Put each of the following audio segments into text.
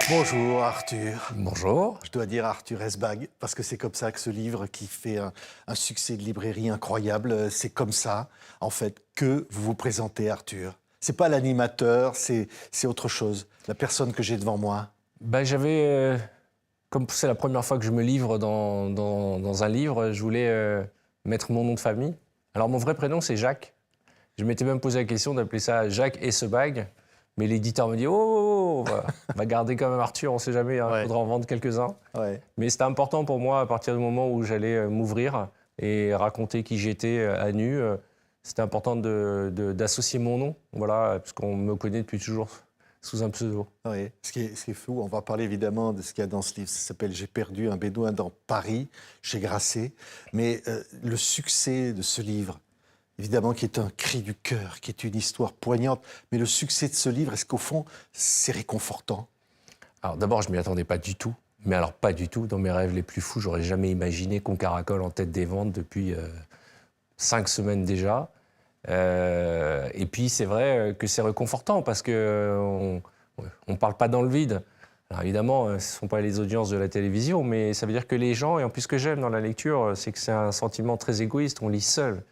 Bonjour Arthur. Bonjour. Je dois dire Arthur Esbag, parce que c'est comme ça que ce livre qui fait un succès de librairie incroyable, c'est comme ça, en fait, que vous vous présentez Arthur. C'est pas l'animateur, c'est autre chose, la personne que j'ai devant moi. J'avais, comme c'est la première fois que je me livre dans un livre, je voulais mettre mon nom de famille. Alors mon vrai prénom c'est Jacques. Je m'étais même posé la question d'appeler ça Jacques Esbag. Mais l'éditeur me dit « Oh, on va garder quand même Arthur, on ne sait jamais, il faudra en vendre quelques-uns. Ouais. » Mais c'était important pour moi, à partir du moment où j'allais m'ouvrir et raconter qui j'étais à nu, c'était important d'associer mon nom, voilà, parce qu'on me connaît depuis toujours sous un pseudo. Oui. Ce qui est fou, on va parler évidemment de ce qu'il y a dans ce livre. Ça s'appelle « J'ai perdu un bédouin dans Paris » chez Grasset. Mais le succès de ce livre, évidemment, qui est un cri du cœur, qui est une histoire poignante. Mais le succès de ce livre, est-ce qu'au fond, c'est réconfortant? Alors d'abord, je ne m'y attendais pas du tout. Mais alors pas du tout. Dans mes rêves les plus fous, j'aurais jamais imaginé qu'on caracole en tête des ventes depuis 5 semaines déjà. Et puis c'est vrai que c'est réconfortant parce qu'on ne parle pas dans le vide. Alors évidemment, ce ne sont pas les audiences de la télévision, mais ça veut dire que les gens, et en plus ce que j'aime dans la lecture, c'est que c'est un sentiment très égoïste, on lit seul.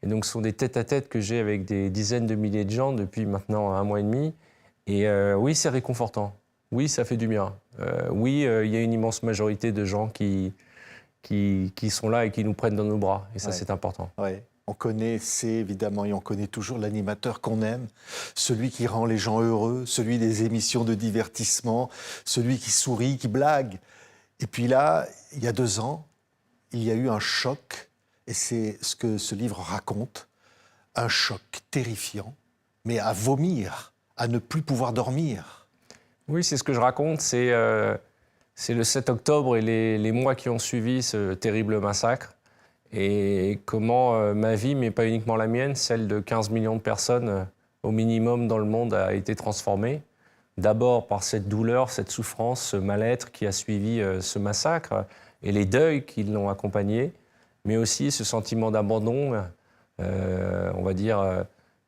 Et donc, ce sont des tête-à-tête que j'ai avec des dizaines de milliers de gens depuis maintenant 1 mois et demi. Et oui, c'est réconfortant. Oui, ça fait du bien. Oui, il y a une immense majorité de gens qui sont là et qui nous prennent dans nos bras. Et ça, c'est important. Ouais. On connaît, c'est évidemment, et on connaît toujours l'animateur qu'on aime, celui qui rend les gens heureux, celui des émissions de divertissement, celui qui sourit, qui blague. Et puis là, il y a 2 ans, il y a eu un choc. Et c'est ce que ce livre raconte, un choc terrifiant, mais à vomir, à ne plus pouvoir dormir. Oui, c'est ce que je raconte. C'est le 7 octobre et les mois qui ont suivi ce terrible massacre. Et comment ma vie, mais pas uniquement la mienne, celle de 15 millions de personnes au minimum dans le monde, a été transformée. D'abord par cette douleur, cette souffrance, ce mal-être qui a suivi ce massacre et les deuils qui l'ont accompagné. Mais aussi ce sentiment d'abandon, on va dire,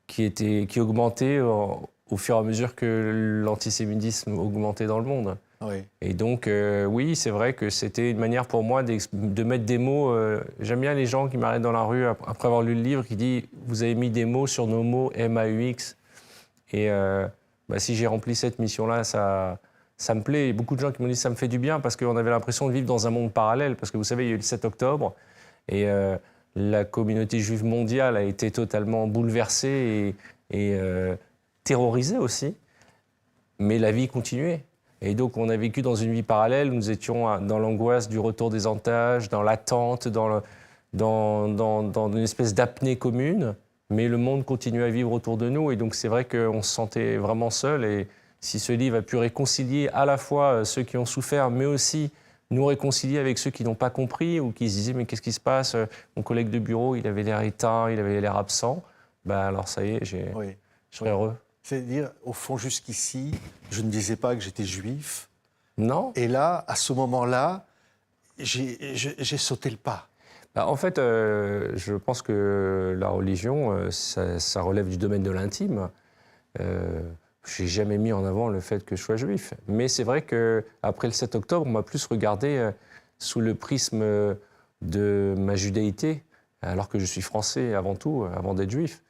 qui augmentait au fur et à mesure que l'antisémitisme augmentait dans le monde. Oui. Et donc, oui, c'est vrai que c'était une manière pour moi de mettre des mots. J'aime bien les gens qui m'arrêtent dans la rue après avoir lu le livre, qui disent « Vous avez mis des mots sur nos mots MAUX ». Et si j'ai rempli cette mission-là, ça me plaît. Et beaucoup de gens qui m'ont dit « Ça me fait du bien » parce qu'on avait l'impression de vivre dans un monde parallèle. Parce que vous savez, il y a eu le 7 octobre. Et la communauté juive mondiale a été totalement bouleversée et terrorisée aussi. Mais la vie continuait. Et donc on a vécu dans une vie parallèle. Nous étions dans l'angoisse du retour des entages, dans l'attente, dans une espèce d'apnée commune. Mais le monde continuait à vivre autour de nous. Et donc c'est vrai qu'on se sentait vraiment seul. Et si ce livre a pu réconcilier à la fois ceux qui ont souffert, mais aussi nous réconcilier avec ceux qui n'ont pas compris ou qui se disaient « mais qu'est-ce qui se passe ? Mon collègue de bureau, il avait l'air éteint, il avait l'air absent. » Alors ça y est, je suis heureux. C'est-à-dire, au fond, jusqu'ici, je ne disais pas que j'étais juif. Non. Et là, à ce moment-là, j'ai sauté le pas. En fait, je pense que la religion, ça relève du domaine de l'intime. Je n'ai jamais mis en avant le fait que je sois juif. Mais c'est vrai qu'après le 7 octobre, on m'a plus regardé sous le prisme de ma judaïté, alors que je suis français avant tout, avant d'être juif.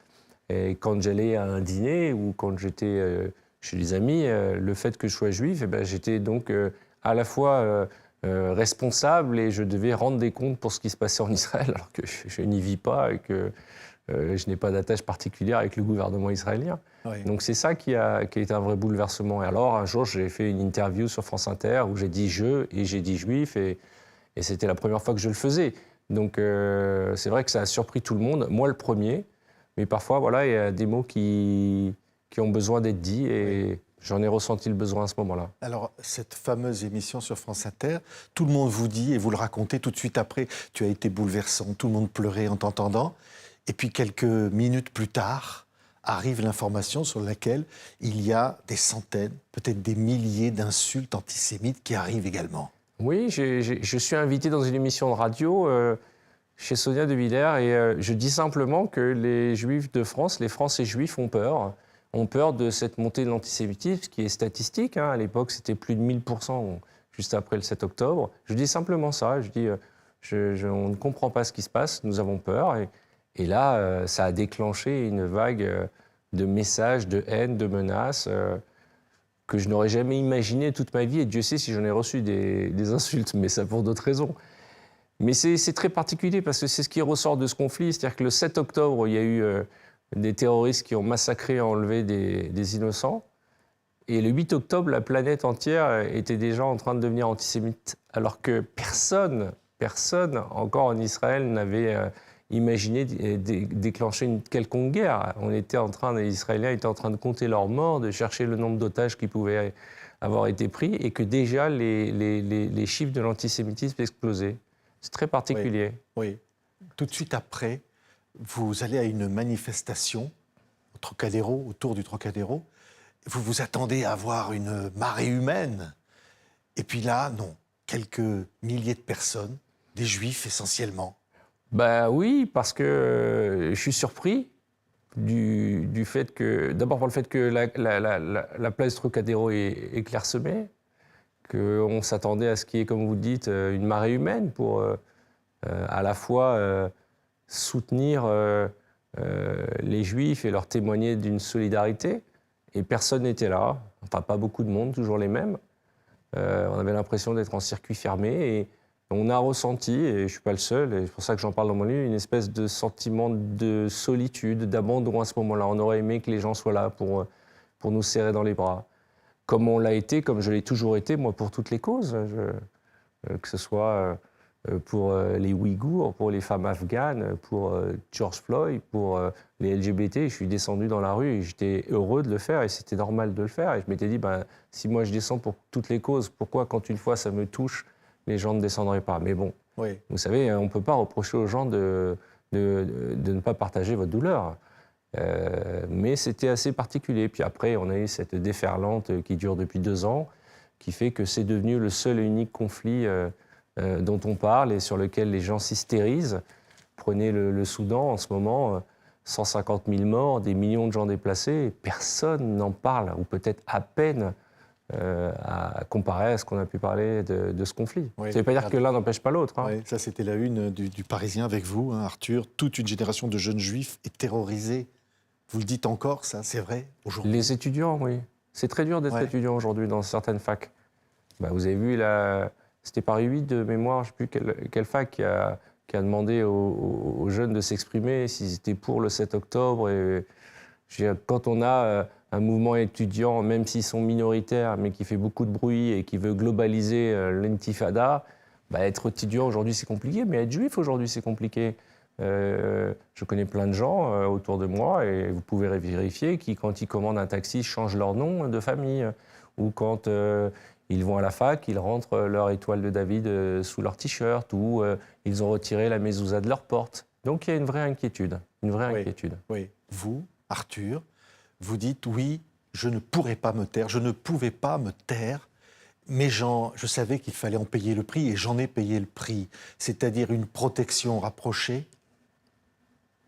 Et quand j'allais à un dîner ou quand j'étais chez des amis, le fait que je sois juif, j'étais donc à la fois responsable et je devais rendre des comptes pour ce qui se passait en Israël, alors que je n'y vis pas et que je n'ai pas d'attache particulière avec le gouvernement israélien. Oui. Donc c'est ça qui a été un vrai bouleversement. Et alors un jour, j'ai fait une interview sur France Inter où j'ai dit « je » et j'ai dit « juif » et c'était la première fois que je le faisais. Donc c'est vrai que ça a surpris tout le monde, moi le premier. Mais parfois, voilà, il y a des mots qui ont besoin d'être dits et j'en ai ressenti le besoin à ce moment-là. Alors, cette fameuse émission sur France Inter, tout le monde vous dit, et vous le racontez tout de suite après, tu as été bouleversant, tout le monde pleurait en t'entendant. Et puis, quelques minutes plus tard, arrive l'information sur laquelle il y a des centaines, peut-être des milliers d'insultes antisémites qui arrivent également. Oui, je suis invité dans une émission de radio. chez Sonia De Villers, et je dis simplement que les Juifs de France, les Français juifs ont peur de cette montée de l'antisémitisme qui est statistique. Hein. À l'époque, c'était plus de 1000% juste après le 7 octobre. Je dis simplement ça, je dis on ne comprend pas ce qui se passe, nous avons peur. Et là, ça a déclenché une vague de messages, de haine, de menaces que je n'aurais jamais imaginé toute ma vie. Et Dieu sait si j'en ai reçu des insultes, mais ça pour d'autres raisons. Mais c'est très particulier parce que c'est ce qui ressort de ce conflit. C'est-à-dire que le 7 octobre, il y a eu des terroristes qui ont massacré et enlevé des innocents. Et le 8 octobre, la planète entière était déjà en train de devenir antisémite. Alors que personne encore en Israël n'avait imaginé déclencher une quelconque guerre. Les Israéliens étaient en train de compter leurs morts, de chercher le nombre d'otages qui pouvaient avoir été pris, et que déjà les chiffres de l'antisémitisme explosaient. C'est très particulier. Oui. Tout de suite après, vous allez à une manifestation au Trocadéro, autour du Trocadéro. Vous vous attendez à voir une marée humaine. Et puis là, non. Quelques milliers de personnes, des Juifs essentiellement. Ben oui, parce que je suis surpris du fait que... D'abord par le fait que la place Trocadéro est clairsemée, qu'on s'attendait à ce qu'il y ait, comme vous dites, une marée humaine pour à la fois soutenir les Juifs et leur témoigner d'une solidarité. Et personne n'était là, enfin pas beaucoup de monde, toujours les mêmes. On avait l'impression d'être en circuit fermé et on a ressenti, et je ne suis pas le seul, et c'est pour ça que j'en parle dans mon livre, une espèce de sentiment de solitude, d'abandon à ce moment-là. On aurait aimé que les gens soient là pour nous serrer dans les bras. Comme on l'a été, comme je l'ai toujours été, moi, pour toutes les causes. Que ce soit pour les Ouïghours, pour les femmes afghanes, pour George Floyd, pour les LGBT. Je suis descendu dans la rue et j'étais heureux de le faire et c'était normal de le faire. Et je m'étais dit, si moi je descends pour toutes les causes, pourquoi quand une fois ça me touche, les gens ne descendraient pas? Mais bon, oui. Vous savez, on ne peut pas reprocher aux gens de ne pas partager votre douleur. Mais c'était assez particulier. Puis après, on a eu cette déferlante qui dure depuis 2 ans, qui fait que c'est devenu le seul et unique conflit dont on parle et sur lequel les gens s'hystérisent. Prenez le Soudan en ce moment, 150 000 morts, des millions de gens déplacés, personne n'en parle, ou peut-être à peine à comparer à ce qu'on a pu parler de ce conflit. Oui, ça ne veut pas dire que l'un n'empêche pas l'autre. Hein. Oui, ça c'était la une du Parisien avec vous, hein, Arthur. Toute une génération de jeunes juifs est terrorisée. Vous le dites encore, ça, c'est vrai, aujourd'hui? Les étudiants, oui. C'est très dur d'être étudiant aujourd'hui dans certaines facs. Vous avez vu, c'était Paris 8 de mémoire, je ne sais plus quelle fac qui a demandé aux jeunes de s'exprimer s'ils étaient pour le 7 octobre. Et, quand on a un mouvement étudiant, même s'ils sont minoritaires, mais qui fait beaucoup de bruit et qui veut globaliser l'intifada, être étudiant aujourd'hui c'est compliqué, mais être juif aujourd'hui c'est compliqué. Je connais plein de gens autour de moi, et vous pouvez vérifier, qui, quand ils commandent un taxi, changent leur nom de famille. Ou quand ils vont à la fac, ils rentrent leur étoile de David sous leur t-shirt, ou ils ont retiré la mezouza de leur porte. Donc il y a une vraie inquiétude. Oui. Vous, Arthur, vous dites, oui, je ne pourrais pas me taire, je ne pouvais pas me taire. Mais je savais qu'il fallait en payer le prix, et j'en ai payé le prix. C'est-à-dire une protection rapprochée,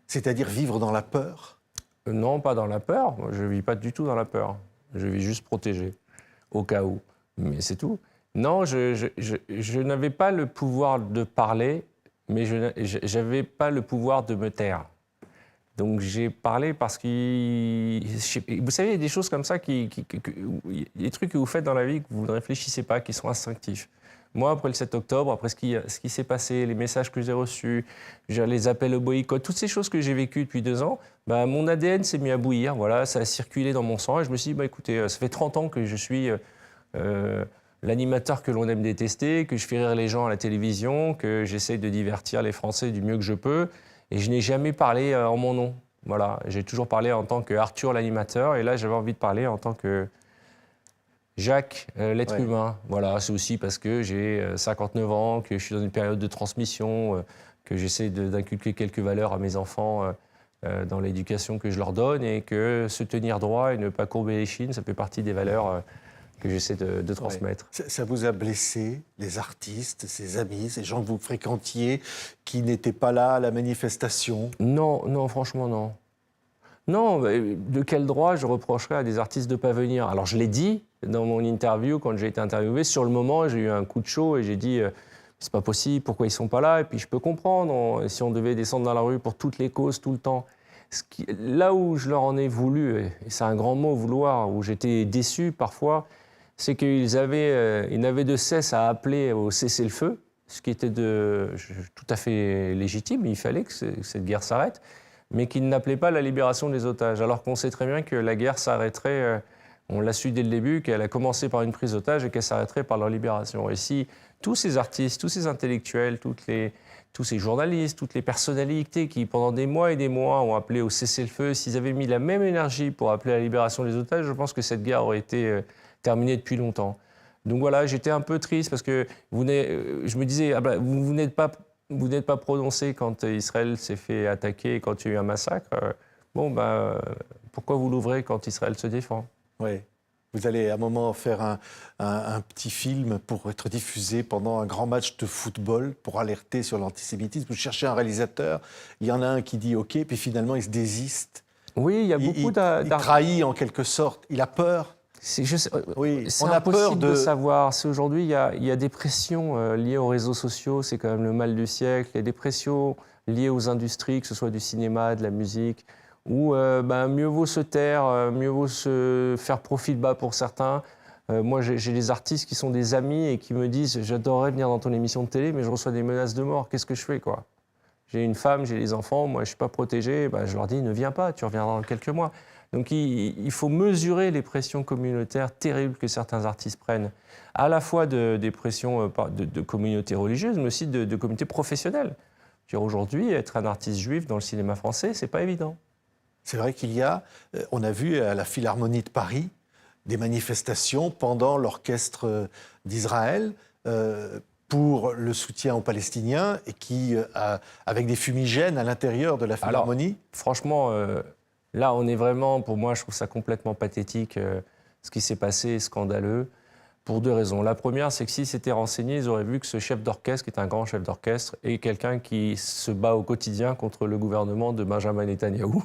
c'est-à-dire vivre dans la peur. Non, pas dans la peur. Je ne vis pas du tout dans la peur. Je vis juste protégé, au cas où. Mais c'est tout. Non, je n'avais pas le pouvoir de parler, mais je n'avais pas le pouvoir de me taire. Donc j'ai parlé parce que, vous savez, il y a des choses comme ça, des trucs que vous faites dans la vie que vous ne réfléchissez pas, qui sont instinctifs. Moi, après le 7 octobre, après ce qui s'est passé, les messages que j'ai reçus, les appels au boycott, toutes ces choses que j'ai vécues depuis 2 ans, mon ADN s'est mis à bouillir, voilà, ça a circulé dans mon sang, et je me suis dit, écoutez, ça fait 30 ans que je suis l'animateur que l'on aime détester, que je fais rire les gens à la télévision, que j'essaye de divertir les Français du mieux que je peux. Et je n'ai jamais parlé en mon nom. Voilà, j'ai toujours parlé en tant qu'Arthur l'animateur, et là j'avais envie de parler en tant que Jacques, l'être humain. Voilà, c'est aussi parce que j'ai 59 ans, que je suis dans une période de transmission, que j'essaie d'inculquer quelques valeurs à mes enfants dans l'éducation que je leur donne, et que se tenir droit et ne pas courber les chines, ça fait partie des valeurs que j'essaie de transmettre. Ouais. Ça vous a blessé, les artistes, ces amis, ces gens que vous fréquentiez, qui n'étaient pas là à la manifestation? Non, non, franchement, non. Non, de quel droit je reprocherais à des artistes de ne pas venir? Alors, je l'ai dit dans mon interview, quand j'ai été interviewé. Sur le moment, j'ai eu un coup de chaud et j'ai dit c'est pas possible, pourquoi ils sont pas là? Et puis, je peux comprendre, si on devait descendre dans la rue pour toutes les causes, tout le temps. Là où je leur en ai voulu, et c'est un grand mot, vouloir, où j'étais déçu parfois, c'est qu'ils n'avaient de cesse à appeler au cessez-le-feu, ce qui était tout à fait légitime. Il fallait que cette guerre s'arrête, mais qu'ils n'appelaient pas la libération des otages, alors qu'on sait très bien que la guerre s'arrêterait, on l'a su dès le début, qu'elle a commencé par une prise d'otages et qu'elle s'arrêterait par leur libération. Et si tous ces artistes, tous ces intellectuels, tous ces journalistes, toutes les personnalités qui, pendant des mois et des mois, ont appelé au cessez-le-feu, s'ils avaient mis la même énergie pour appeler à la libération des otages, je pense que cette guerre aurait été terminée depuis longtemps. Donc voilà, j'étais un peu triste parce que je me disais, vous n'êtes pas prononcé quand Israël s'est fait attaquer, quand il y a eu un massacre. Pourquoi vous l'ouvrez quand Israël se défend? Oui. Vous allez à un moment faire un petit film pour être diffusé pendant un grand match de football pour alerter sur l'antisémitisme. Vous cherchez un réalisateur, il y en a un qui dit OK, puis finalement il se désiste. Oui, il y a beaucoup il trahit en quelque sorte, il a peur. C'est on a peur de savoir. Aujourd'hui, il y a des pressions liées aux réseaux sociaux, c'est quand même le mal du siècle. Il y a des pressions liées aux industries, que ce soit du cinéma, de la musique, où mieux vaut se taire, mieux vaut se faire profil bas pour certains. Moi, j'ai des artistes qui sont des amis et qui me disent « J'adorerais venir dans ton émission de télé, mais je reçois des menaces de mort. Qu'est-ce que je fais, quoi ?» J'ai une femme, j'ai des enfants, moi, je ne suis pas protégé. Je leur dis « Ne viens pas, tu reviendras dans quelques mois. » Donc il faut mesurer les pressions communautaires terribles que certains artistes prennent, à la fois des pressions de communautés religieuses, mais aussi de communautés professionnelles. Aujourd'hui, être un artiste juif dans le cinéma français, c'est pas évident. C'est vrai qu'il y a, on a vu à la Philharmonie de Paris, des manifestations pendant l'orchestre d'Israël pour le soutien aux Palestiniens et avec des fumigènes à l'intérieur de la Philharmonie. Alors, franchement, là, on est vraiment, pour moi, je trouve ça complètement pathétique. Ce qui s'est passé est scandaleux pour deux raisons. La première, c'est que s'ils s'étaient renseignés, ils auraient vu que ce chef d'orchestre, qui est un grand chef d'orchestre, est quelqu'un qui se bat au quotidien contre le gouvernement de Benjamin Netanyahou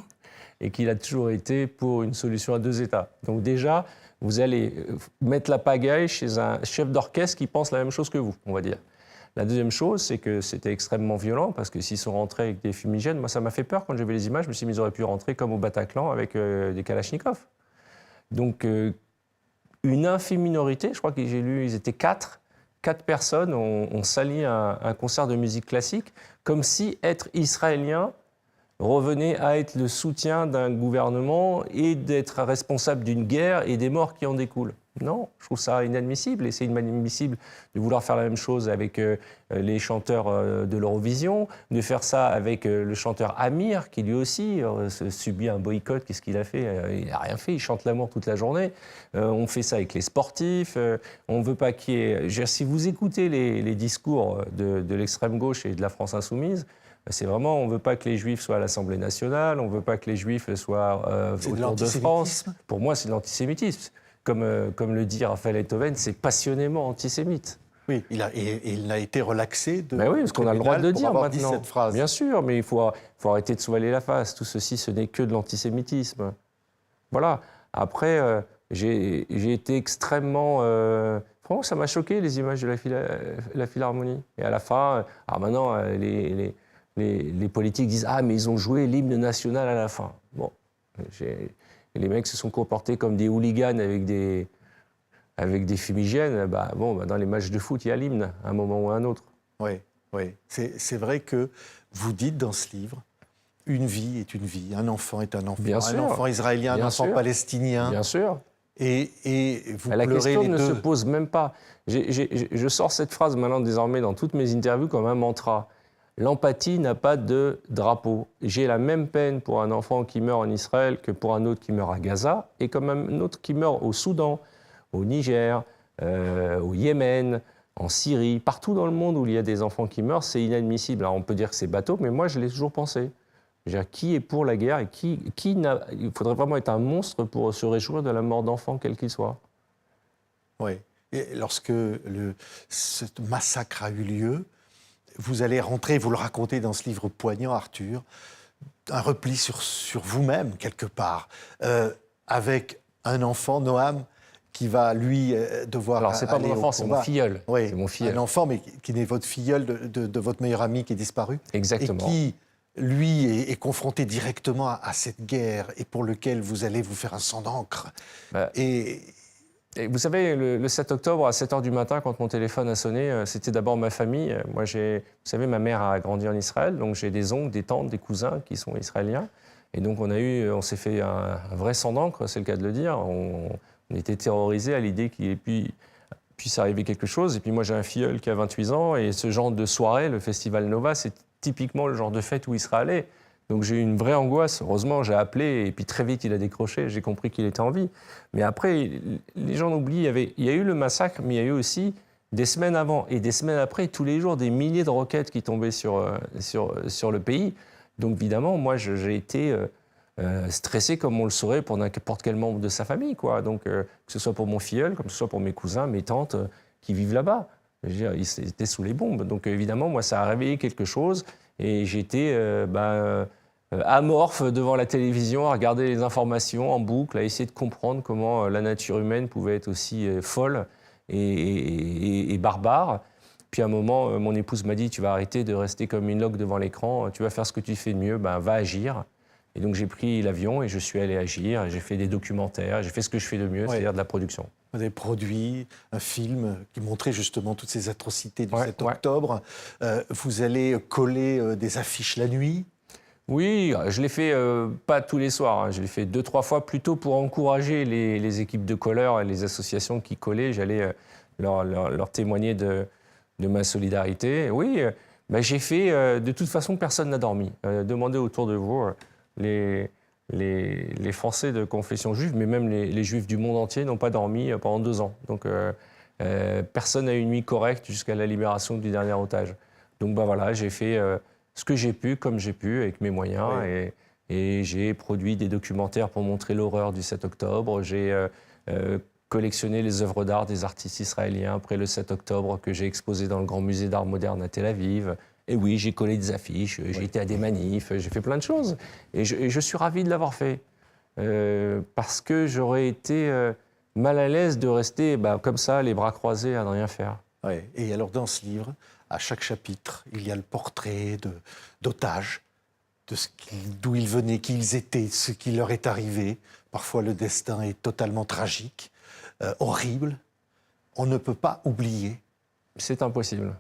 et qu'il a toujours été pour une solution à deux États. Donc déjà, vous allez mettre la pagaille chez un chef d'orchestre qui pense la même chose que vous, on va dire. La deuxième chose, c'est que c'était extrêmement violent, parce que s'ils sont rentrés avec des fumigènes, moi ça m'a fait peur quand j'ai vu les images, je me suis dit, ils auraient pu rentrer comme au Bataclan avec des kalachnikovs. Donc une infime minorité, je crois que j'ai lu, ils étaient quatre personnes ont sali un concert de musique classique, comme si être israélien revenait à être le soutien d'un gouvernement et d'être responsable d'une guerre et des morts qui en découlent. Non, je trouve ça inadmissible, et c'est inadmissible de vouloir faire la même chose avec les chanteurs de l'Eurovision, de faire ça avec le chanteur Amir, qui lui aussi subit un boycott. Qu'est-ce qu'il a fait? Il n'a rien fait, il chante l'amour toute la journée. On fait ça avec les sportifs, on ne veut pas qu'il y ait... Si vous écoutez les discours de l'extrême gauche et de la France insoumise, c'est vraiment, on ne veut pas que les Juifs soient à l'Assemblée nationale, on ne veut pas que les Juifs soient autour de France. Pour moi, c'est de l'antisémitisme. Comme le dit Raphaël Enthoven, c'est passionnément antisémite. Oui, il a été relaxé de. Mais oui, parce qu'on a le droit de le dire maintenant. Cette phrase. Bien sûr, mais il faut arrêter de se voiler la face. Tout ceci, ce n'est que de l'antisémitisme. Voilà. Après, j'ai été extrêmement... Franchement, ça m'a choqué, les images de la Philharmonie. Et à la fin, maintenant, les politiques disent « Ah, mais ils ont joué l'hymne national à la fin. » Bon, et les mecs se sont comportés comme des hooligans avec des fumigènes. Dans les matchs de foot, il y a l'hymne, à un moment ou à un autre. Oui, oui. C'est vrai que vous dites dans ce livre, une vie est une vie, un enfant est un enfant, Bien sûr. Un enfant israélien, un enfant palestinien. Bien sûr. Et vous la pleurez question les ne deux. se pose même pas. Je sors cette phrase maintenant désormais dans toutes mes interviews comme un mantra. L'empathie n'a pas de drapeau. J'ai la même peine pour un enfant qui meurt en Israël que pour un autre qui meurt à Gaza, et comme un autre qui meurt au Soudan, au Niger, au Yémen, en Syrie, partout dans le monde où il y a des enfants qui meurent, c'est inadmissible. Alors on peut dire que c'est bateau, mais moi je l'ai toujours pensé. Qui est pour la guerre et il faudrait vraiment être un monstre pour se réjouir de la mort d'enfants, quel qu'il soit. Oui. Et lorsque ce massacre a eu lieu, vous allez rentrer, vous le racontez dans ce livre poignant, Arthur, un repli sur vous-même, quelque part, avec un enfant, Noam, qui va, lui, devoir Alors, c'est pas aller mon au enfant, c'est mon combat. filleul. Oui, C'est mon filleul. un enfant, mais qui n'est votre filleul de votre meilleur ami qui est disparu. Exactement. Et qui, lui, est confronté directement à cette guerre et pour lequel vous allez vous faire un sang d'encre. Bah, Et Et vous savez, le 7 octobre, à 7 h du matin, quand mon téléphone a sonné, c'était d'abord ma famille. Moi, vous savez, ma mère a grandi en Israël, donc j'ai des oncles, des tantes, des cousins qui sont israéliens. Et donc, on s'est fait un vrai sang d'encre, c'est le cas de le dire. On était terrorisés à l'idée qu'il puisse arriver quelque chose. Et puis moi, j'ai un filleul qui a 28 ans, et ce genre de soirée, le Festival Nova, c'est typiquement le genre de fête où il sera allé. Donc j'ai eu une vraie angoisse. Heureusement, j'ai appelé et puis très vite, il a décroché. J'ai compris qu'il était en vie. Mais après, les gens oublient, il y a eu le massacre, mais il y a eu aussi des semaines avant et des semaines après, tous les jours, des milliers de roquettes qui tombaient sur le pays. Donc évidemment, moi, j'ai été stressé comme on le serait pour n'importe quel membre de sa famille, quoi. Donc que ce soit pour mon filleul, comme que ce soit pour mes cousins, mes tantes qui vivent là-bas. Je veux dire, ils étaient sous les bombes. Donc évidemment, moi, ça a réveillé quelque chose. Et j'étais amorphe devant la télévision, à regarder les informations en boucle, à essayer de comprendre comment la nature humaine pouvait être aussi folle et barbare. Puis à un moment, mon épouse m'a dit « Tu vas arrêter de rester comme une loque devant l'écran, tu vas faire ce que tu fais de mieux, va agir ». Et donc j'ai pris l'avion et je suis allé agir, j'ai fait des documentaires, j'ai fait ce que je fais de mieux, c'est-à-dire de la production. Vous avez produit un film qui montrait justement toutes ces atrocités du 7 octobre. Vous allez coller des affiches la nuit. Oui, je l'ai fait pas tous les soirs, je l'ai fait 2-3 fois plutôt pour encourager les équipes de colleurs et les associations qui collaient. J'allais leur témoigner de ma solidarité. Oui, j'ai fait, de toute façon, personne n'a dormi. Demandez autour de vous les Français de confession juive, mais même les Juifs du monde entier n'ont pas dormi pendant 2 ans. Donc personne n'a eu une nuit correcte jusqu'à la libération du dernier otage. Donc voilà, j'ai fait ce que j'ai pu, comme j'ai pu, avec mes moyens. Oui. Et j'ai produit des documentaires pour montrer l'horreur du 7 octobre. J'ai collectionné les œuvres d'art des artistes israéliens après le 7 octobre que j'ai exposé dans le Grand Musée d'art moderne à Tel Aviv. Et oui, j'ai collé des affiches, j'ai été à des manifs, j'ai fait plein de choses. Et je suis ravi de l'avoir fait. Parce que j'aurais été mal à l'aise de rester comme ça, les bras croisés, à ne rien faire. Oui. Et alors, dans ce livre, à chaque chapitre, il y a le portrait d'otages, d'où ils venaient, qui ils étaient, ce qui leur est arrivé. Parfois, le destin est totalement tragique, horrible. On ne peut pas oublier. C'est impossible.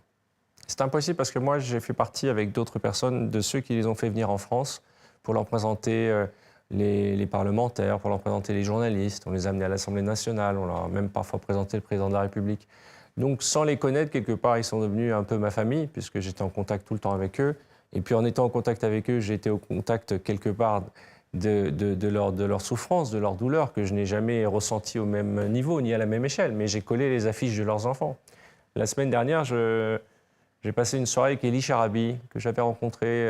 C'est impossible parce que moi, j'ai fait partie avec d'autres personnes de ceux qui les ont fait venir en France pour leur présenter les parlementaires, pour leur présenter les journalistes. On les a amenés à l'Assemblée nationale, on leur a même parfois présenté le président de la République. Donc, sans les connaître, quelque part, ils sont devenus un peu ma famille, puisque j'étais en contact tout le temps avec eux. Et puis, en étant en contact avec eux, j'ai été au contact, quelque part, de leur souffrance, de leur douleur, que je n'ai jamais ressenti au même niveau, ni à la même échelle. Mais j'ai collé les affiches de leurs enfants. La semaine dernière, j'ai passé une soirée avec Elie Charabi, que j'avais rencontré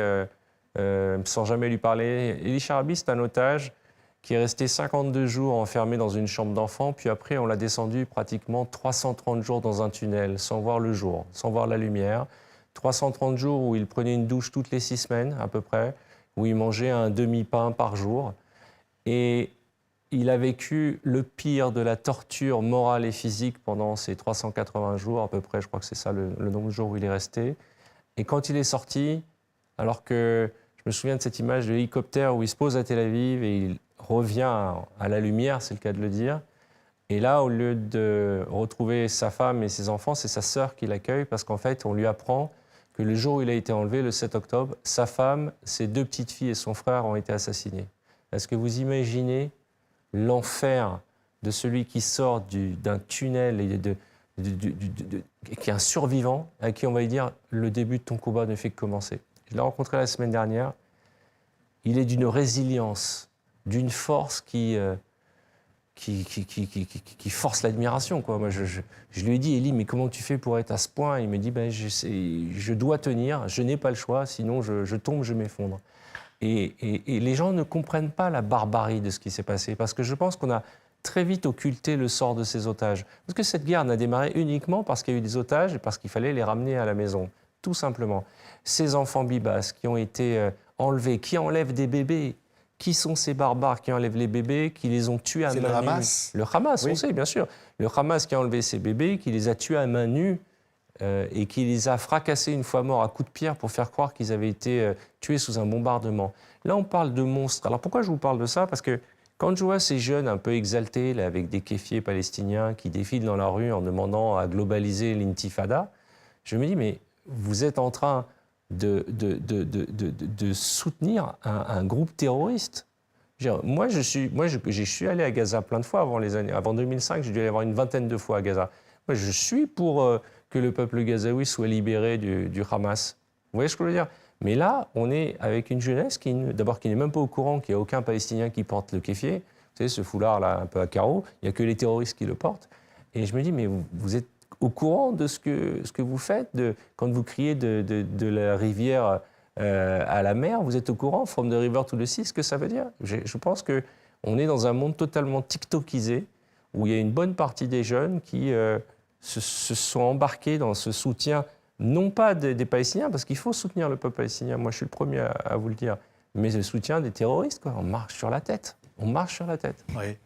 sans jamais lui parler. Elie Charabi, c'est un otage qui est resté 52 jours enfermé dans une chambre d'enfant, puis après on l'a descendu pratiquement 330 jours dans un tunnel, sans voir le jour, sans voir la lumière. 330 jours où il prenait une douche toutes les 6 semaines à peu près, où il mangeait un demi-pain par jour. Et il a vécu le pire de la torture morale et physique pendant ces 380 jours à peu près, je crois que c'est ça le nombre de jours où il est resté. Et quand il est sorti, alors que je me souviens de cette image de l'hélicoptère où il se pose à Tel Aviv et il revient à la lumière, c'est le cas de le dire. Et là, au lieu de retrouver sa femme et ses enfants, c'est sa sœur qui l'accueille parce qu'en fait, on lui apprend que le jour où il a été enlevé, le 7 octobre, sa femme, ses 2 petites filles et son frère ont été assassinés. Est-ce que vous imaginez l'enfer de celui qui sort d'un tunnel et qui est un survivant, à qui on va lui dire « le début de ton combat ne fait que commencer ». Je l'ai rencontré la semaine dernière. Il est d'une résilience, d'une force qui force l'admiration, quoi. Moi, je lui ai dit « Élie, mais comment tu fais pour être à ce point ?» Il me dit je dois tenir, je n'ai pas le choix, sinon je tombe, je m'effondre ». Et les gens ne comprennent pas la barbarie de ce qui s'est passé, parce que je pense qu'on a très vite occulté le sort de ces otages. Parce que cette guerre n'a démarré uniquement parce qu'il y a eu des otages et parce qu'il fallait les ramener à la maison, tout simplement. Ces enfants bibas qui ont été enlevés, qui enlèvent des bébés. Qui sont ces barbares qui enlèvent les bébés, qui les ont tués à main nue? C'est le Hamas. Le Hamas, Oui. on sait, bien sûr. Le Hamas qui a enlevé ces bébés, qui les a tués à main nue et qui les a fracassés une fois morts à coups de pierre pour faire croire qu'ils avaient été tués sous un bombardement. Là, on parle de monstres. Alors pourquoi je vous parle de ça? Parce que quand je vois ces jeunes un peu exaltés, là, avec des kéfiers palestiniens qui défilent dans la rue en demandant à globaliser l'intifada, je me dis, mais vous êtes en train de soutenir un groupe terroriste. Moi, je suis allé à Gaza plein de fois avant 2005, j'ai dû aller voir une vingtaine de fois à Gaza. Moi, je suis pour que le peuple gazaoui soit libéré du Hamas. Vous voyez ce que je veux dire? Mais là, on est avec une jeunesse qui n'est même pas au courant qu'il n'y a aucun Palestinien qui porte le kéfier. Vous savez, ce foulard-là, un peu à carreaux, il n'y a que les terroristes qui le portent. Et je me dis, mais vous êtes au courant de ce que vous faites quand vous criez de la rivière à la mer, vous êtes au courant, from the river to the sea, ce que ça veut dire? Je pense qu'on est dans un monde totalement tiktokisé, où il y a une bonne partie des jeunes qui se sont embarqués dans ce soutien, non pas des Palestiniens, parce qu'il faut soutenir le peuple palestinien, moi je suis le premier à vous le dire, mais le soutien des terroristes, quoi. On marche sur la tête. On marche sur la tête. Oui.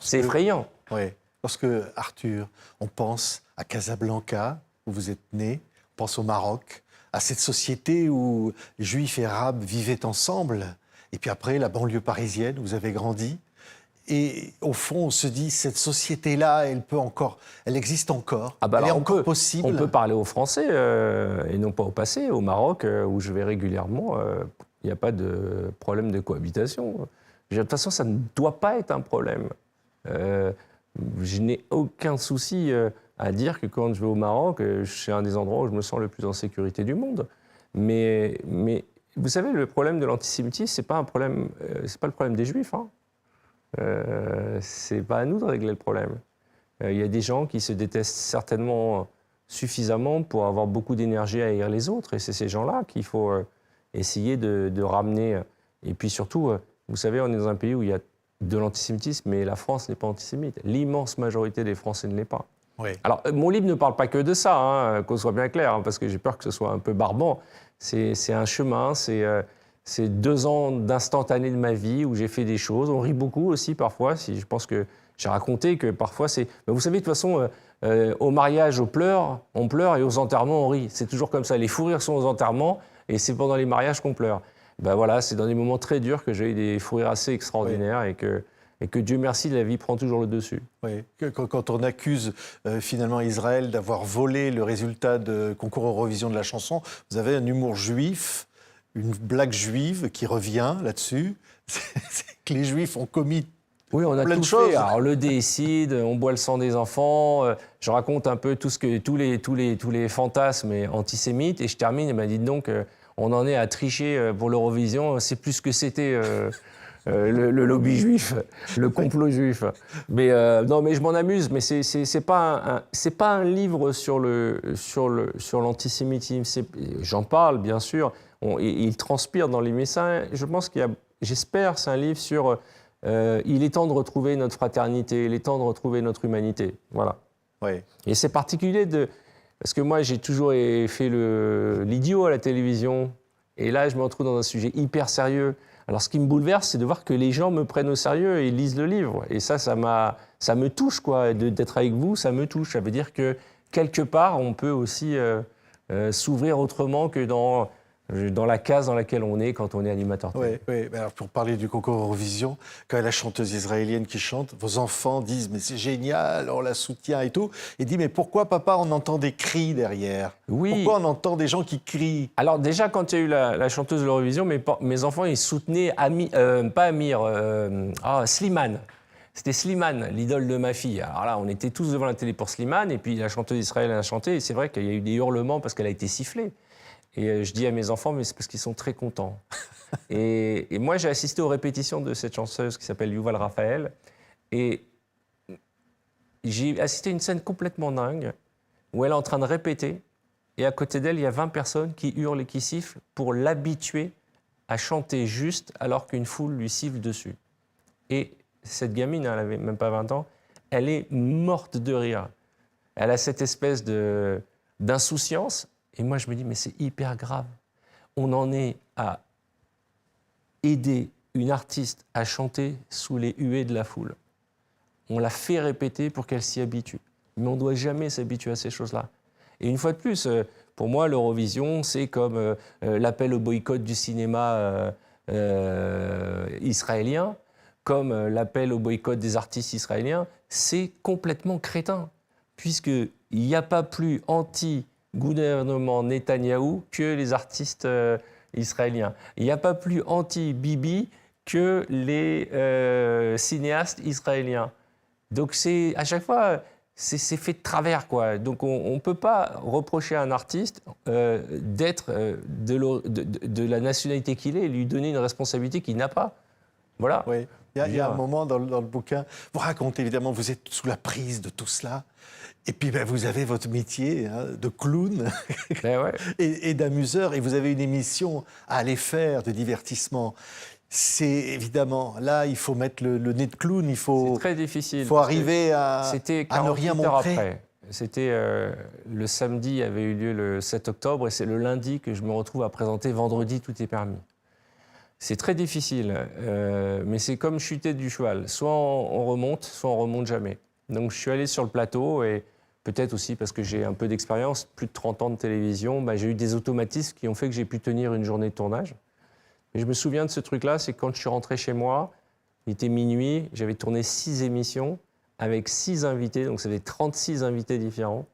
C'est effrayant. Oui. Lorsque, Arthur, on pense à Casablanca, où vous êtes né, on pense au Maroc, à cette société où Juifs et Arabes vivaient ensemble, et puis après, la banlieue parisienne, où vous avez grandi. Et au fond, on se dit, cette société-là, elle existe encore. Ah bah elle est alors encore possible. On peut parler aux Français, et non pas au passé, au Maroc, où je vais régulièrement. Il n'y a pas de problème de cohabitation. De toute façon, ça ne doit pas être un problème. Je n'ai aucun souci à dire que quand je vais au Maroc, c'est un des endroits où je me sens le plus en sécurité du monde. Mais vous savez, le problème de l'antisémitisme, c'est pas un problème, c'est pas le problème des Juifs. Hein. C'est pas à nous de régler le problème. Il y a des gens qui se détestent certainement suffisamment pour avoir beaucoup d'énergie à haïr les autres, et c'est ces gens-là qu'il faut essayer de ramener. Et puis surtout, vous savez, on est dans un pays où il y a de l'antisémitisme, mais la France n'est pas antisémite. L'immense majorité des Français ne l'est pas. Oui. Alors, mon livre ne parle pas que de ça, hein, qu'on soit bien clair, hein, parce que j'ai peur que ce soit un peu barbant. C'est un chemin, c'est 2 ans d'instantané de ma vie où j'ai fait des choses. On rit beaucoup aussi parfois. Je pense que j'ai raconté que parfois c'est... Mais vous savez, de toute façon, au mariage, on pleure, et aux enterrements, on rit. C'est toujours comme ça. Les fous rires sont aux enterrements, et c'est pendant les mariages qu'on pleure. Ben voilà, c'est dans des moments très durs que j'ai eu des fous rires assez extraordinaires, oui. et que Dieu merci, la vie prend toujours le dessus. Oui, quand on accuse finalement Israël d'avoir volé le résultat de concours Eurovision de la chanson, vous avez un humour juif, une blague juive qui revient là-dessus. C'est que les Juifs ont commis oui, on a plein tout de choses. Fait. Alors, le décide, on boit le sang des enfants. Je raconte un peu tous les fantasmes antisémites, et je termine. Et dites donc, on en est à tricher pour l'Eurovision. C'est plus ce que c'était le lobby juif, le complot juif. Mais non, mais je m'en amuse. Mais c'est pas un livre sur l'antisémitisme. J'en parle bien sûr. Il transpire dans les messages. Je pense j'espère, c'est un livre sur. Il est temps de retrouver notre fraternité, il est temps de retrouver notre humanité. Voilà. Oui. Et c'est particulier parce que moi, j'ai toujours fait l'idiot à la télévision. Et là, je me retrouve dans un sujet hyper sérieux. Alors, ce qui me bouleverse, c'est de voir que les gens me prennent au sérieux et lisent le livre. Et ça me touche, quoi. D'être avec vous, ça me touche. Ça veut dire que, quelque part, on peut aussi s'ouvrir autrement que dans la case dans laquelle on est quand on est animateur. Oui. Alors, pour parler du concours Eurovision, quand il y a la chanteuse israélienne qui chante, vos enfants disent « mais c'est génial, on la soutient et tout ». Et dit « mais pourquoi, papa, on entend des cris derrière ?» Oui. Pourquoi on entend des gens qui crient? Alors déjà, quand il y a eu la chanteuse de l'Eurovision, mes enfants, ils soutenaient Slimane. C'était Slimane, l'idole de ma fille. Alors là, on était tous devant la télé pour Slimane, et puis la chanteuse israélienne a chanté, et c'est vrai qu'il y a eu des hurlements parce qu'elle a été sifflée. Et je dis à mes enfants, mais c'est parce qu'ils sont très contents. et moi, j'ai assisté aux répétitions de cette chanteuse qui s'appelle Yuval Raphaël. Et j'ai assisté à une scène complètement dingue où elle est en train de répéter. Et à côté d'elle, il y a 20 personnes qui hurlent et qui sifflent pour l'habituer à chanter juste alors qu'une foule lui siffle dessus. Et cette gamine, elle avait même pas 20 ans, elle est morte de rire. Elle a cette espèce d'insouciance. Et moi, je me dis, mais c'est hyper grave. On en est à aider une artiste à chanter sous les huées de la foule. On l'a fait répéter pour qu'elle s'y habitue. Mais on ne doit jamais s'habituer à ces choses-là. Et une fois de plus, pour moi, l'Eurovision, c'est comme l'appel au boycott du cinéma israélien, comme l'appel au boycott des artistes israéliens. C'est complètement crétin, puisqu'il n'y a pas plus anti-gouvernement Netanyahou que les artistes israéliens. Il n'y a pas plus anti-Bibi que les cinéastes israéliens. Donc à chaque fois, c'est fait de travers, quoi. Donc on ne peut pas reprocher à un artiste d'être de la nationalité qu'il est et lui donner une responsabilité qu'il n'a pas. Voilà. Oui. Il y a un moment dans le bouquin, vous racontez évidemment, vous êtes sous la prise de tout cela. Et puis vous avez votre métier de clown Ouais. et d'amuseur, et vous avez une émission à aller faire de divertissement. C'est évidemment, là, il faut mettre le nez de clown, il faut... C'est très difficile. Il faut arriver à ne rien montrer. Après. C'était le samedi avait eu lieu le 7 octobre et c'est le lundi que je me retrouve à présenter vendredi, tout est permis. C'est très difficile, mais c'est comme chuter du cheval. Soit on remonte, soit on remonte jamais. Donc je suis allé sur le plateau et peut-être aussi parce que j'ai un peu d'expérience, plus de 30 ans de télévision, j'ai eu des automatismes qui ont fait que j'ai pu tenir une journée de tournage. Et je me souviens de ce truc-là, c'est quand je suis rentré chez moi, il était minuit, j'avais tourné 6 émissions avec 6 invités, donc ça faisait 36 invités différents,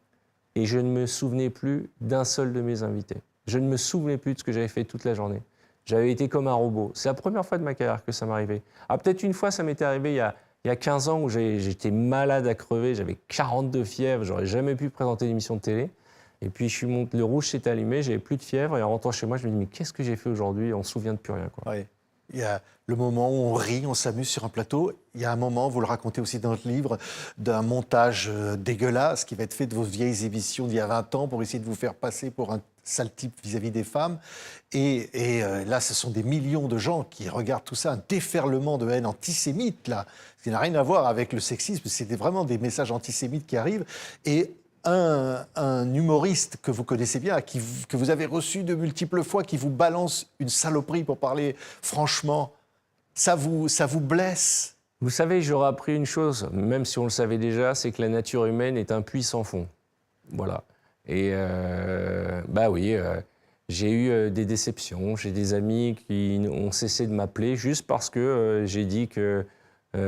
et je ne me souvenais plus d'un seul de mes invités. Je ne me souvenais plus de ce que j'avais fait toute la journée. J'avais été comme un robot. C'est la première fois de ma carrière que ça m'arrivait. Peut-être une fois, ça m'était arrivé il y a 15 ans où j'étais malade à crever, j'avais 42 fièvres, j'aurais jamais pu présenter une émission de télé. Et puis le rouge s'est allumé, j'avais plus de fièvre, et en rentrant chez moi, je me dis mais qu'est-ce que j'ai fait aujourd'hui ? On se souvient de plus rien, quoi. Oui. Il y a le moment où on rit, on s'amuse sur un plateau. Il y a un moment, vous le racontez aussi dans votre livre, d'un montage dégueulasse qui va être fait de vos vieilles émissions d'il y a 20 ans pour essayer de vous faire passer pour un sale type vis-à-vis des femmes. Et là, ce sont des millions de gens qui regardent tout ça, un déferlement de haine antisémite, là, ce qui n'a rien à voir avec le sexisme. C'est vraiment des messages antisémites qui arrivent. Et un humoriste que vous connaissez bien, que vous avez reçu de multiples fois, qui vous balance une saloperie pour parler franchement, ça vous blesse. Vous savez, j'aurais appris une chose, même si on le savait déjà, c'est que la nature humaine est un puits sans fond. Voilà. Et j'ai eu des déceptions. J'ai des amis qui ont cessé de m'appeler juste parce que j'ai dit que...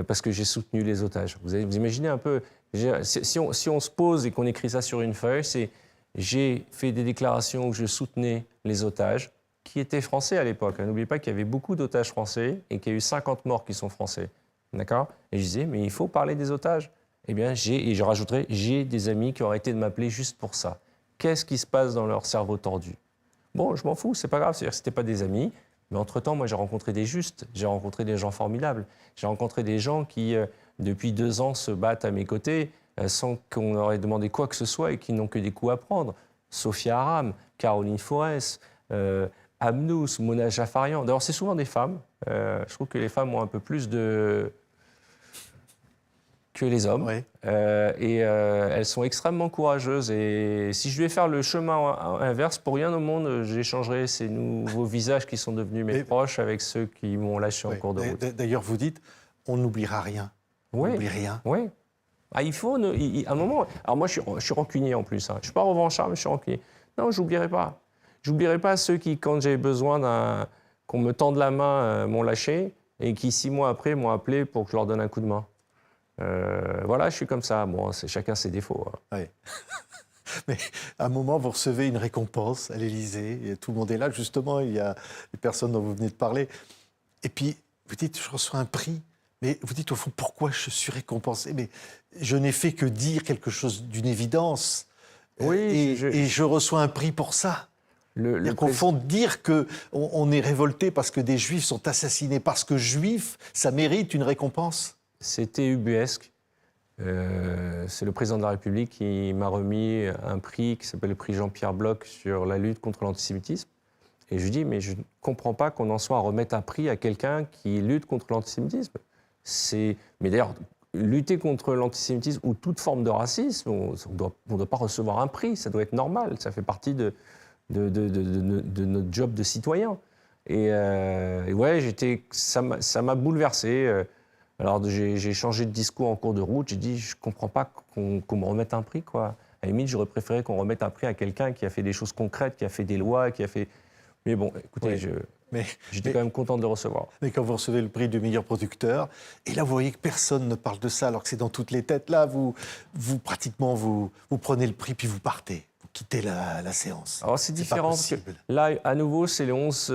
parce que j'ai soutenu les otages. Vous imaginez un peu... Si on se pose et qu'on écrit ça sur une feuille, c'est j'ai fait des déclarations où je soutenais les otages, qui étaient français à l'époque. N'oubliez pas qu'il y avait beaucoup d'otages français et qu'il y a eu 50 morts qui sont français. D'accord ? Et je disais, mais il faut parler des otages. Eh bien, et je rajouterais, j'ai des amis qui ont arrêté de m'appeler juste pour ça. Qu'est-ce qui se passe dans leur cerveau tordu ? Bon, je m'en fous, c'est pas grave, c'est-à-dire que ce n'étaient pas des amis. Mais entre-temps, moi, j'ai rencontré des justes, j'ai rencontré des gens formidables. J'ai rencontré des gens qui, depuis 2 ans, se battent à mes côtés sans qu'on leur ait demandé quoi que ce soit et qui n'ont que des coups à prendre. Sophia Aram, Caroline Forès, Amnous, Mona Jafarian. D'abord, c'est souvent des femmes. Je trouve que les femmes ont un peu plus que les hommes. Oui. Elles sont extrêmement courageuses. Et si je devais faire le chemin inverse, pour rien au monde, j'échangerais ces nouveaux visages qui sont devenus mes proches avec ceux qui m'ont lâché en cours de route. D'ailleurs, vous dites, on n'oubliera rien. Oui. On n'oublie rien. Oui. Il faut, à un moment... Alors moi, je suis rancunier en plus. Je ne suis pas revanchard, mais je suis rancunier. Non, je n'oublierai pas. Je n'oublierai pas ceux qui, quand j'ai besoin qu'on me tende la main, m'ont lâché et qui, 6 mois après, m'ont appelé pour que je leur donne un coup de main. Voilà, je suis comme ça. Bon, chacun ses défauts. Oui. Mais à un moment, vous recevez une récompense à l'Élysée. Et tout le monde est là, justement. Il y a les personnes dont vous venez de parler. Et puis, vous dites, je reçois un prix. Mais vous dites, au fond, pourquoi je suis récompensé ? Mais je n'ai fait que dire quelque chose d'une évidence. Oui, et je reçois un prix pour ça. Qu'au fond, dire qu'on est révolté parce que des Juifs sont assassinés parce que Juifs, ça mérite une récompense. C'était ubuesque. C'est le président de la République qui m'a remis un prix qui s'appelle le prix Jean-Pierre Bloch sur la lutte contre l'antisémitisme. Et je dis, mais je ne comprends pas qu'on en soit à remettre un prix à quelqu'un qui lutte contre l'antisémitisme. Mais d'ailleurs, lutter contre l'antisémitisme ou toute forme de racisme, on ne doit pas recevoir un prix, ça doit être normal, ça fait partie de notre job de citoyen. Et ouais, ça m'a bouleversé. Alors j'ai changé de discours en cours de route, j'ai dit je ne comprends pas qu'on me remette un prix, quoi. À la limite, j'aurais préféré qu'on remette un prix à quelqu'un qui a fait des choses concrètes, qui a fait des lois, qui a fait... Mais bon, écoutez, j'étais quand même content de le recevoir. Mais quand vous recevez le prix du meilleur producteur, et là vous voyez que personne ne parle de ça alors que c'est dans toutes les têtes, là vous pratiquement vous prenez le prix puis vous partez, vous quittez la séance. Alors c'est différent parce que là à nouveau c'est le 11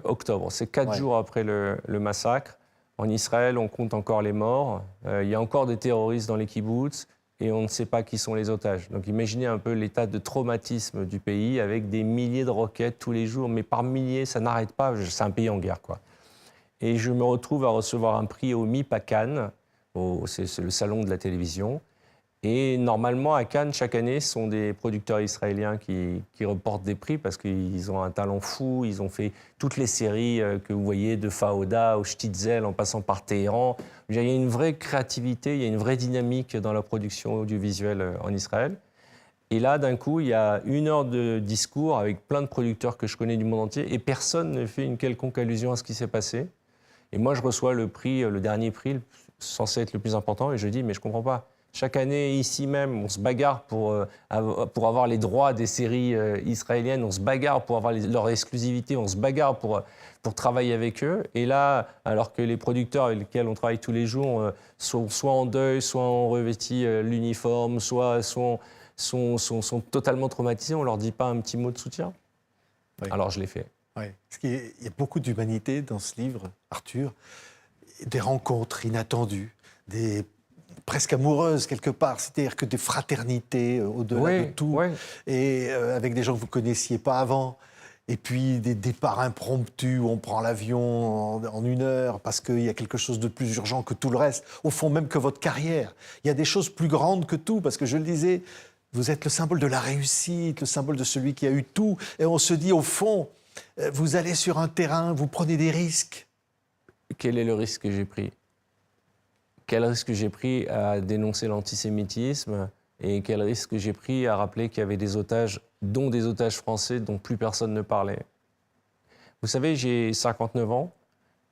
octobre, c'est 4 jours après le massacre. En Israël on compte encore les morts, il y a encore des terroristes dans les kibboutz et on ne sait pas qui sont les otages. Donc imaginez un peu l'état de traumatisme du pays avec des milliers de roquettes tous les jours, mais par milliers, ça n'arrête pas, c'est un pays en guerre, quoi. Et je me retrouve à recevoir un prix au MIP à Cannes, c'est le salon de la télévision. Et normalement, à Cannes, chaque année, ce sont des producteurs israéliens qui remportent des prix parce qu'ils ont un talent fou. Ils ont fait toutes les séries que vous voyez, de Faouda au Shtitzel, en passant par Téhéran. Il y a une vraie créativité, il y a une vraie dynamique dans la production audiovisuelle en Israël. Et là, d'un coup, il y a 1 heure de discours avec plein de producteurs que je connais du monde entier et personne ne fait une quelconque allusion à ce qui s'est passé. Et moi, je reçois le prix, le dernier prix, censé être le plus important, et je dis, mais je ne comprends pas. Chaque année, ici même, on se bagarre pour avoir les droits des séries israéliennes, on se bagarre pour avoir leur exclusivité, on se bagarre pour travailler avec eux. Et là, alors que les producteurs avec lesquels on travaille tous les jours sont soit en deuil, soit ont revêti l'uniforme, soit sont totalement traumatisés, on ne leur dit pas un petit mot de soutien. Oui. Alors je l'ai fait. Oui. Il y a beaucoup d'humanité dans ce livre, Arthur, des rencontres inattendues, presque amoureuses quelque part, c'est-à-dire que des fraternités au-delà de tout, et avec des gens que vous ne connaissiez pas avant, et puis des départs impromptus où on prend l'avion en 1 heure parce qu'il y a quelque chose de plus urgent que tout le reste, au fond même que votre carrière. Il y a des choses plus grandes que tout, parce que je le disais, vous êtes le symbole de la réussite, le symbole de celui qui a eu tout, et on se dit au fond, vous allez sur un terrain, vous prenez des risques. Quel est le risque que j'ai pris ? Quel risque j'ai pris à dénoncer l'antisémitisme et quel risque j'ai pris à rappeler qu'il y avait des otages, dont des otages français dont plus personne ne parlait. Vous savez, j'ai 59 ans.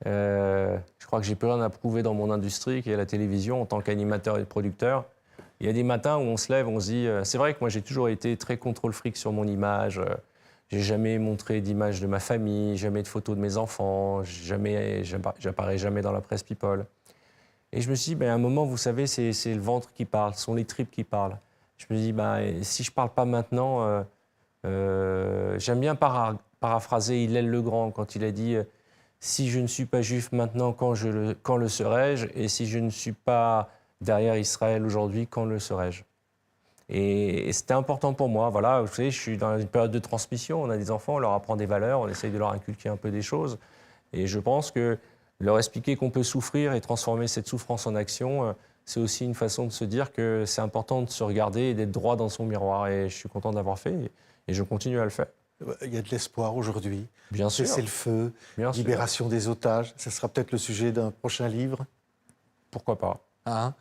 Je crois que j'ai plus rien à prouver dans mon industrie, qui est la télévision, en tant qu'animateur et producteur. Il y a des matins où on se lève, on se dit... c'est vrai que moi, j'ai toujours été très contrôle fric sur mon image. J'ai jamais montré d'image de ma famille, jamais de photos de mes enfants, j'apparais jamais dans la presse People. Et je me suis dit, à un moment, vous savez, c'est le ventre qui parle, ce sont les tripes qui parlent. Je me dis, si je ne parle pas maintenant, j'aime bien paraphraser Hillel le Grand quand il a dit si je ne suis pas juif maintenant, quand le serai-je ? Et si je ne suis pas derrière Israël aujourd'hui, quand le serai-je ? Et c'était important pour moi. Voilà, vous savez, je suis dans une période de transmission. On a des enfants, on leur apprend des valeurs, on essaye de leur inculquer un peu des choses. Et je pense que leur expliquer qu'on peut souffrir et transformer cette souffrance en action, c'est aussi une façon de se dire que c'est important de se regarder et d'être droit dans son miroir. Et je suis content d'avoir fait et je continue à le faire. Il y a de l'espoir aujourd'hui. Bien sûr. C'est le feu, libération des otages. Ce sera peut-être le sujet d'un prochain livre. Pourquoi pas. Hein ?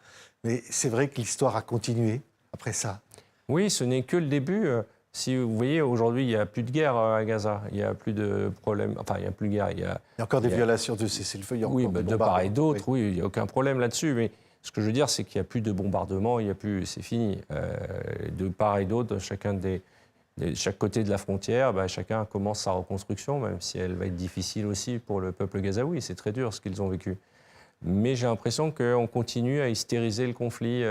Mais c'est vrai que l'histoire a continué après ça. Oui, ce n'est que le début. Si vous voyez, aujourd'hui, il n'y a plus de guerre à Gaza. Il n'y a plus de problème. Enfin, il n'y a plus de guerre. Il y a encore des violations de cessez-le-feu. Oui, de part et d'autre. Oui, il n'y a aucun problème là-dessus. Mais ce que je veux dire, c'est qu'il n'y a plus de bombardements. C'est fini. De part et d'autre, chaque côté de la frontière, chacun commence sa reconstruction, même si elle va être difficile aussi pour le peuple gazaoui. C'est très dur ce qu'ils ont vécu. Mais j'ai l'impression qu'on continue à hystériser le conflit.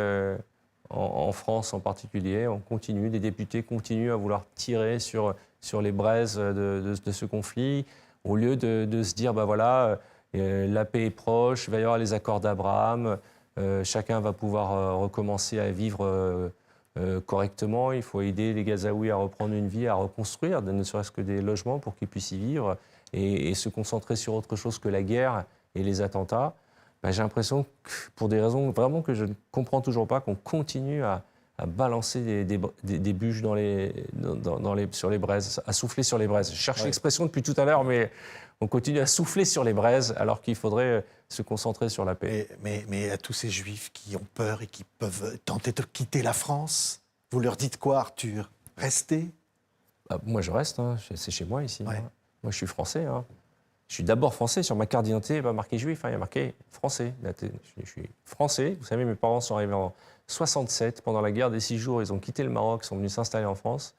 En France en particulier, on continue, des députés continuent à vouloir tirer sur les braises de ce conflit, au lieu de se dire, la paix est proche, il va y avoir les accords d'Abraham, chacun va pouvoir recommencer à vivre correctement, il faut aider les Gazaouis à reprendre une vie, à reconstruire, ne serait-ce que des logements pour qu'ils puissent y vivre, et se concentrer sur autre chose que la guerre et les attentats. J'ai l'impression, pour des raisons vraiment que je ne comprends toujours pas, qu'on continue à à balancer des bûches sur les braises, à souffler sur les braises. Je cherche l'expression depuis tout à l'heure, mais on continue à souffler sur les braises alors qu'il faudrait se concentrer sur la paix. Mais à tous ces Juifs qui ont peur et qui peuvent tenter de quitter la France, vous leur dites quoi, Arthur? Restez? Moi, je reste. Hein. C'est chez moi, ici. Ouais. Hein. Moi, je suis français. Hein. Je suis d'abord français. Sur ma carte d'identité, il n'y a pas marqué juif. Hein. Il y a marqué français. Je suis français. Vous savez, mes parents sont arrivés en 67. Pendant la guerre des 6 jours, ils ont quitté le Maroc, sont venus s'installer en France.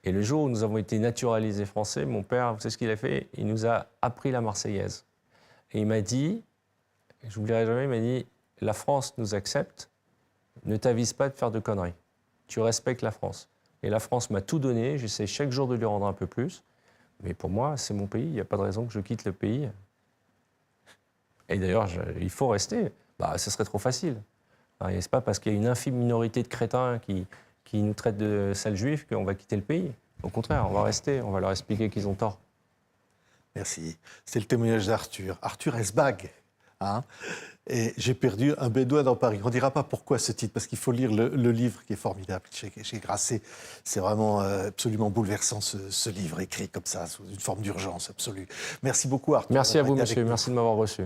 Et le jour où nous avons été naturalisés français, mon père, vous savez ce qu'il a fait? Il nous a appris la Marseillaise. Et il m'a dit, je n'oublierai jamais, il m'a dit, la France nous accepte, ne t'avise pas de faire de conneries. Tu respectes la France. Et la France m'a tout donné, j'essaie chaque jour de lui rendre un peu plus. Mais pour moi, c'est mon pays, il n'y a pas de raison que je quitte le pays. Et d'ailleurs, il faut rester. Ce serait trop facile. Ce n'est pas parce qu'il y a une infime minorité de crétins qui nous traitent de sales juifs qu'on va quitter le pays. Au contraire, on va rester, on va leur expliquer qu'ils ont tort. Merci. C'est le témoignage d'Arthur. Arthur Esbag. Hein, et j'ai perdu un bédouin dans Paris. On ne dira pas pourquoi ce titre, parce qu'il faut lire le livre qui est formidable chez Grasset. C'est vraiment absolument bouleversant ce livre écrit comme ça, sous une forme d'urgence absolue. Merci beaucoup Arthur. Merci à vous monsieur, merci de m'avoir reçu.